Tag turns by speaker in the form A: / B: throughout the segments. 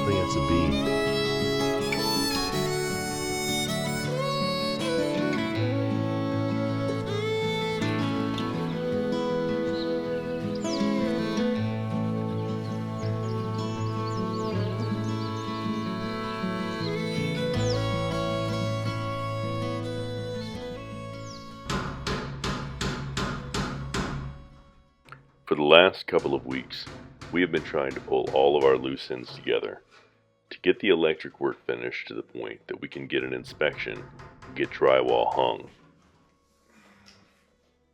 A: I think it's a bee. For the last couple of weeks, we have been trying to pull all of our loose ends together to get the electric work finished to the point that we can get an inspection and get drywall hung.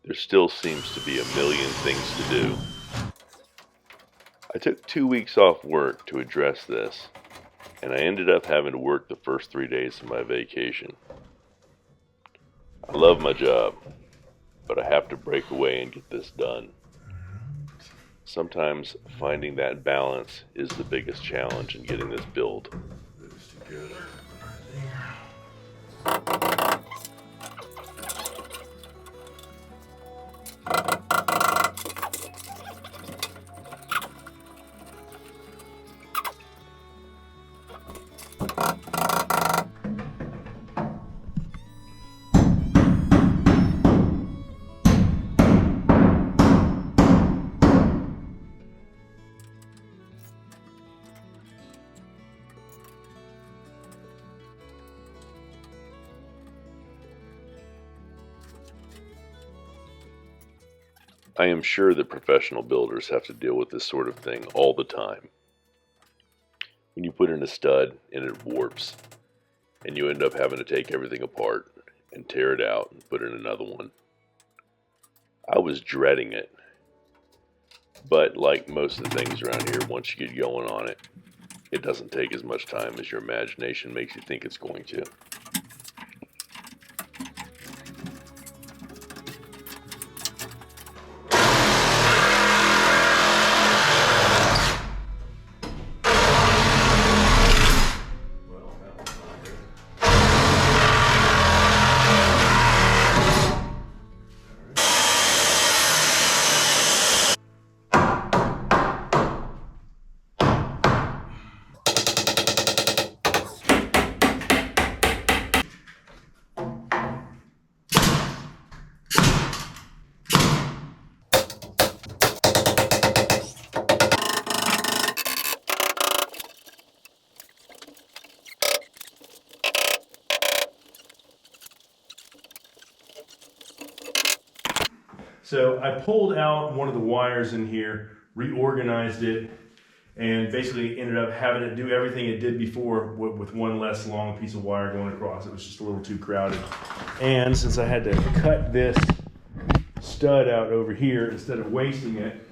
A: There still seems to be a million things to do. I took 2 weeks off work to address this, and I ended up having to work the first 3 days of my vacation. I love my job, but I have to break away and get this done. Sometimes finding that balance is the biggest challenge in getting this build. I am sure that professional builders have to deal with this sort of thing all the time. When you put in a stud and it warps, and you end up having to take everything apart and tear it out and put in another one. I was dreading it, but like most of the things around here, once you get going on it, it doesn't take as much time as your imagination makes you think it's going to.
B: So I pulled out one of the wires in here, reorganized it, and basically ended up having it do everything it did before with one less long piece of wire going across. It was just a little too crowded. And since I had to cut this stud out over here, instead of wasting it,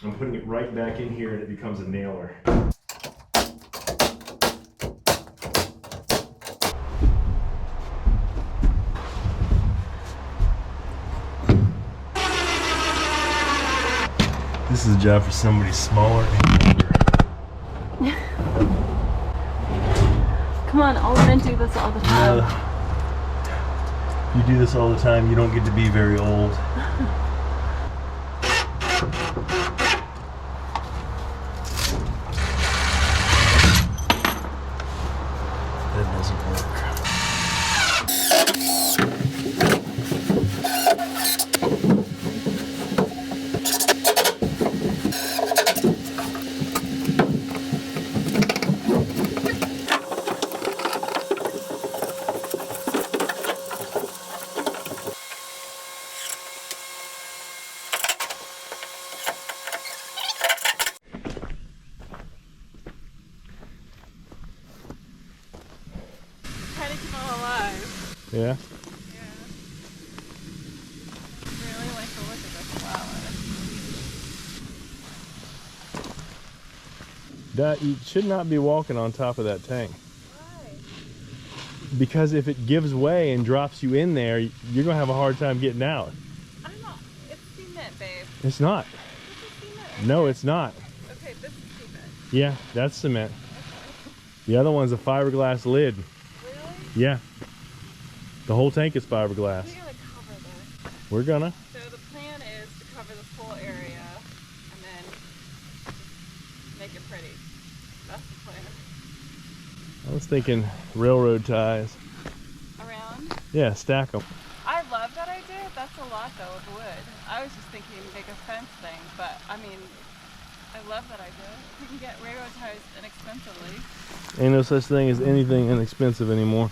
B: I'm putting it right back in here and it becomes a nailer. This is a job for somebody smaller and older.
C: Come on, all men do this all the time.
B: If you do this all the time, you don't get to be very old. That doesn't work.
C: Trying to keep them alive.
B: Yeah?
C: Yeah. Really like to look at this flower.
B: You should not be walking on top of that tank.
C: Why?
B: Because if it gives way and drops you in there, you're going to have a hard time getting out.
C: I'm not. It's cement, babe.
B: It's not.
C: This is cement.
B: No, it's not.
C: Okay, this is cement.
B: Yeah, that's cement. The other one's a fiberglass lid.
C: Really?
B: Yeah. The whole tank is fiberglass.
C: We're gonna cover this.
B: We're gonna.
C: So the plan is to cover this whole area and then make it pretty. That's the plan.
B: I was thinking railroad ties.
C: Around?
B: Yeah, stack them.
C: I love that idea. That's a lot though of wood. I was just thinking make a fence thing, but I mean, I love that idea. We can get railroad ties inexpensively.
B: Ain't no such thing as anything inexpensive anymore.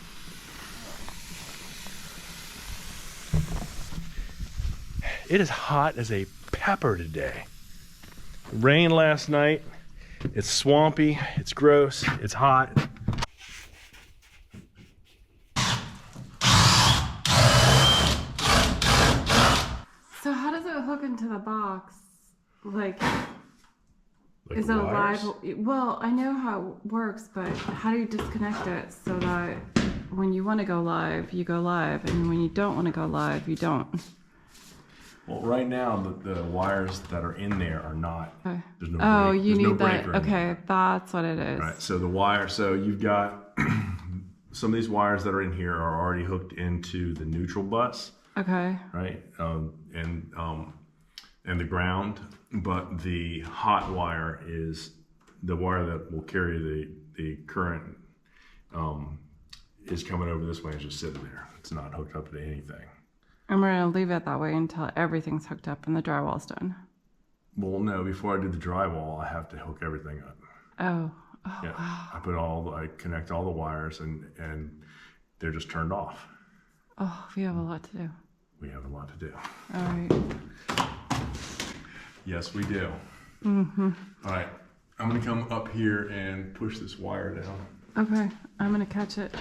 B: It is hot as a pepper today. Rain last night. It's swampy, it's gross, it's hot.
C: So how does it hook into the box? Like is it a
B: wires?
C: live? Well, I know how it works, but how do you disconnect it so that when you want to go live, you go live, and when you don't want to go live, you don't?
B: Well, right now the wires that are in there are not.
C: Okay.
B: There's no
C: Oh,
B: break,
C: you
B: there's no
C: need that.
B: breaker in
C: Okay,
B: there.
C: that's what it is.
B: Right. So the wire. So you've got some of these wires that are in here are already hooked into the neutral bus.
C: Okay.
B: Right. And the ground, but the hot wire is the wire that will carry the current. Is coming over this way and just sitting there. It's not hooked up to anything.
C: And we're gonna leave it that way until everything's hooked up and the drywall's done.
B: Well, no. Before I do the drywall, I have to hook everything up.
C: Oh.
B: Yeah.
C: Wow.
B: I connect all the wires and they're just turned off.
C: Oh, we have a lot to do.
B: We have a lot to do.
C: All right.
B: Yes, we do.
C: Mm-hmm.
B: All right. I'm gonna come up here and push this wire down.
C: Okay, I'm gonna catch it.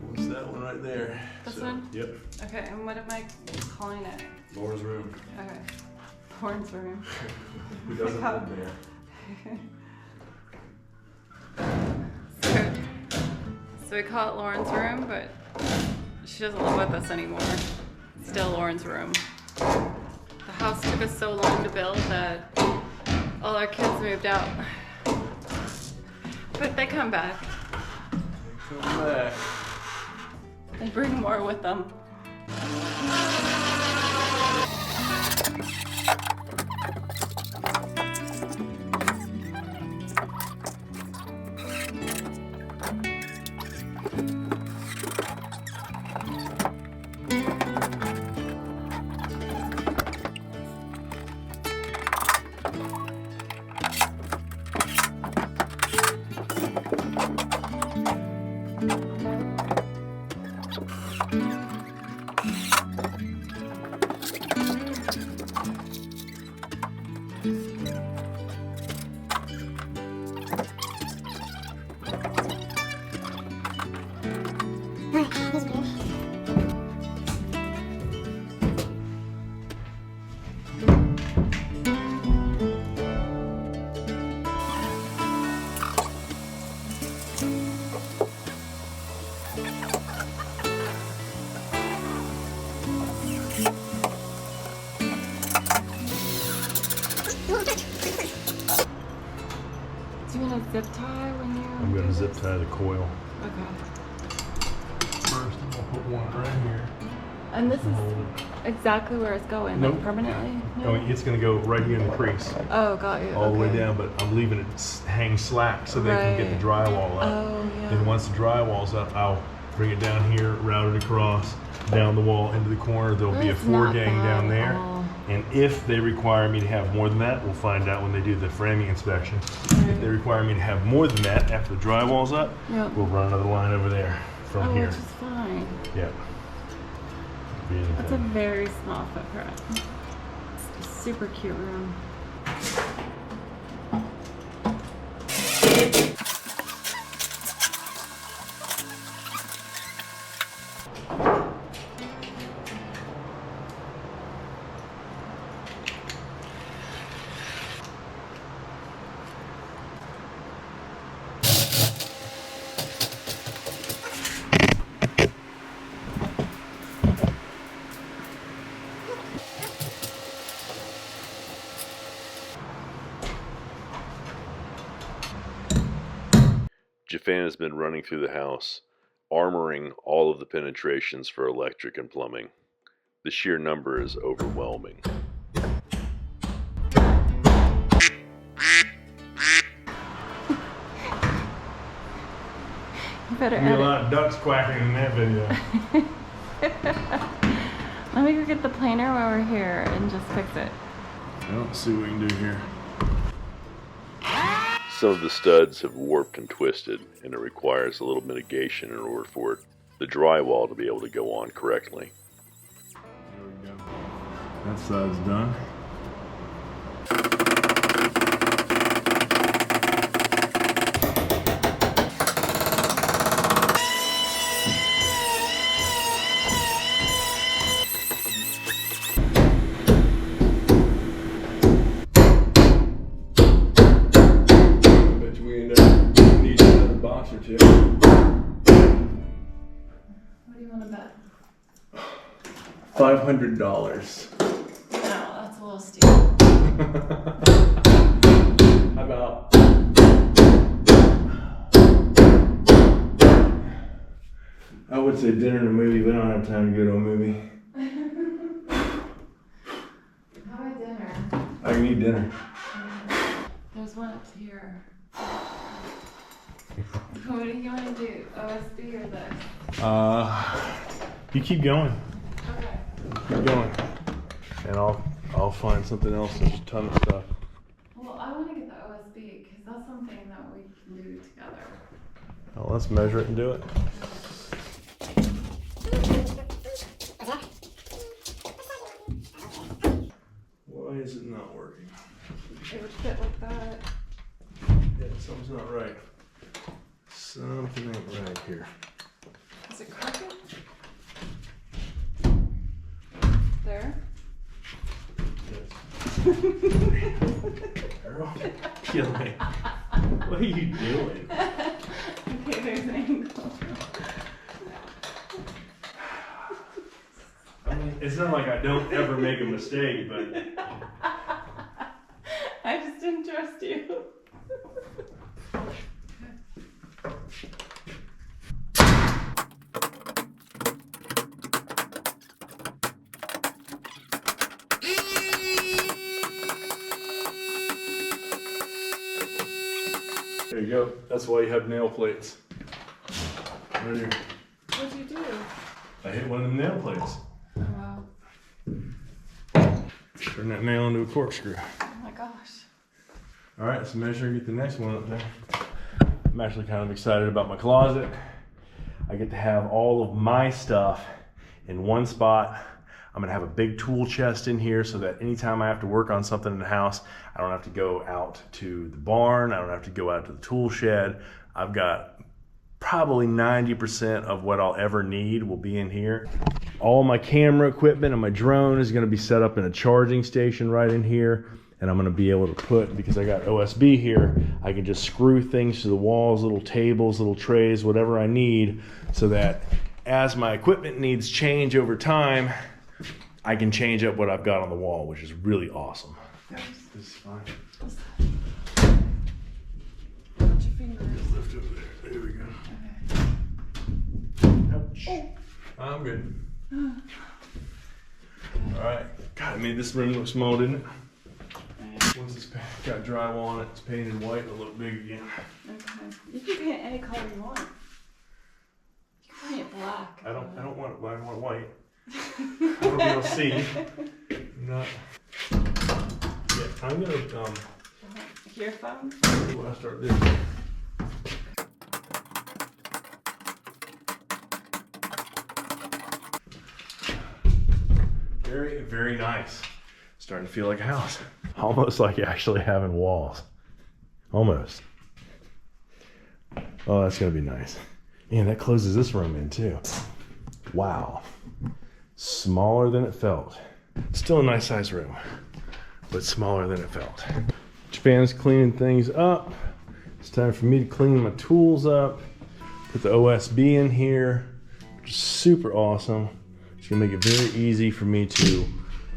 B: What's that one right there?
C: This one?
B: Yep.
C: Okay, and what am I calling it?
B: Laura's room.
C: Okay. Lauren's room.
B: Who doesn't live there?
C: So we call it Lauren's room, but she doesn't live with us anymore. It's still Lauren's room. The house took us so long to build that all our kids moved out. But they come back.
B: Come back.
C: They bring more with them. Do you want to zip tie when you?
B: I'm gonna zip tie the coil.
C: Okay.
B: First, I'm gonna put one right here.
C: And this is
B: Hold it.
C: exactly where it's going,
B: Nope.
C: like permanently?
B: Oh, it's gonna go right here in the crease,
C: Oh, got you.
B: all the way
C: okay.
B: down. But I'm leaving it hang slack so they can get the drywall up.
C: Oh, yeah.
B: And once the drywall's up, I'll bring it down here, route it across, down the wall into the corner. There'll be a
C: That's not
B: 4-gang
C: bad
B: down
C: at
B: there.
C: all.
B: And if they require me to have more than that, we'll find out when they do the framing inspection. If they require me to have more than that after the drywall's up,
C: Yep.
B: we'll run another line over there from
C: Oh,
B: here.
C: which is fine.
B: Yep.
C: That's a very small footprint. It's a super cute room.
A: Japan has been running through the house, armoring all of the penetrations for electric and plumbing. The sheer number is overwhelming.
C: You better
B: There'll be a lot of ducks quacking in that video.
C: Let me go get the planer while we're here and just fix it.
B: Let's see what we can do here.
A: Some of the studs have warped and twisted, and it requires a little mitigation in order for the drywall to be able to go on correctly.
B: There we go. That side's done. Or two.
C: What do you want to bet?
B: $500.
C: No, that's a little steep.
B: How about I would say dinner and a movie, but I don't have time to go to a movie.
C: How about dinner?
B: I can eat dinner.
C: There's one up here. What do you want to do? OSB or this?
B: You keep going.
C: Okay.
B: Keep going. And I'll find something else. There's a ton of stuff.
C: Well, I want to get the OSB because that's something that we can do together.
B: Well, let's measure it and do it. Why is it not working?
C: It would fit like that.
B: Yeah, something's not right. Something ain't right here.
C: Is it crooked? There?
B: Yes. Girl, kill me. What are you doing?
C: Okay, there's an angle.
B: I mean, it's not like I don't ever make a mistake, but
C: I just didn't trust you.
B: there you go. That's why you have nail plates. Right here.
C: What'd you do?
B: I hit one of them nail plates.
C: Oh, wow.
B: Turn that nail into a corkscrew.
C: Oh my gosh.
B: All right, let's measure and get the next one up there. I'm actually kind of excited about my closet. I get to have all of my stuff in one spot. I'm gonna have a big tool chest in here so that anytime I have to work on something in the house, I don't have to go out to the barn. I don't have to go out to the tool shed. I've got probably 90% of what I'll ever need will be in here. All my camera equipment and my drone is gonna be set up in a charging station right in here. And I'm gonna be able to put, because I got OSB here, I can just screw things to the walls, little tables, little trays, whatever I need, so that as my equipment needs change over time, I can change up what I've got on the wall, which is really awesome. This is fine.
C: Watch your fingers.
B: Lift over there. There we go. Ouch. I'm good. All right. God, it made this room look small, didn't it? Once it's got drywall on it, it's painted white, it'll look big again.
C: Okay. You can paint it any color you want. You can paint it black.
B: I don't want it black, I want it white. I want to be able to see. Not. Yeah, I'm gonna
C: Your phone?
B: when I start this. Very, very nice. Starting to feel like a house. Almost like actually having walls. Almost. Oh, that's gonna be nice. Man, that closes this room in too. Wow. Smaller than it felt. Still a nice size room, but smaller than it felt. Japan's cleaning things up. It's time for me to clean my tools up. Put the OSB in here, which is super awesome. It's gonna make it very easy for me to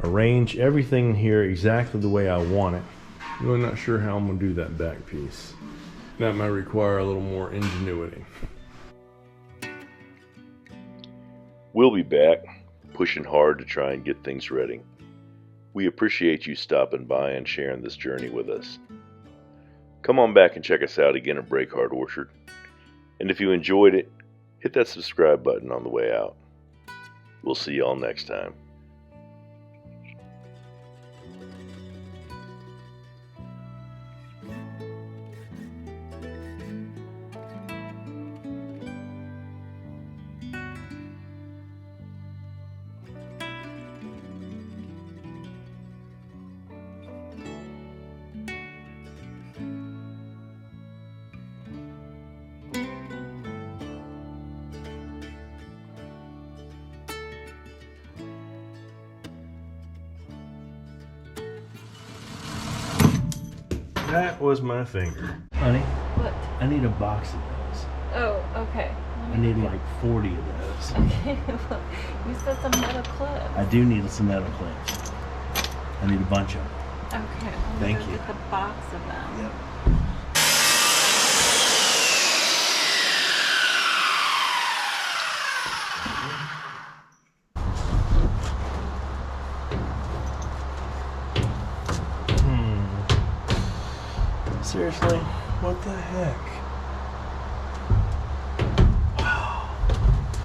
B: arrange everything in here exactly the way I want it. I'm really not sure how I'm gonna do that back piece. That might require a little more ingenuity.
A: We'll be back, pushing hard to try and get things ready. We appreciate you stopping by and sharing this journey with us. Come on back and check us out again at BreakHeart Orchard. And if you enjoyed it, hit that subscribe button on the way out. We'll see y'all next time.
B: That was my finger.
D: Honey,
C: What?
D: I need a box of those.
C: Oh, okay.
D: I need like 40 of those.
C: Okay, well, you said some metal clips.
D: I do need some metal clips. I need a bunch of them.
C: Okay, well,
D: Thank
C: go
D: you.
C: get the box of them.
D: Yep. Seriously? What the heck?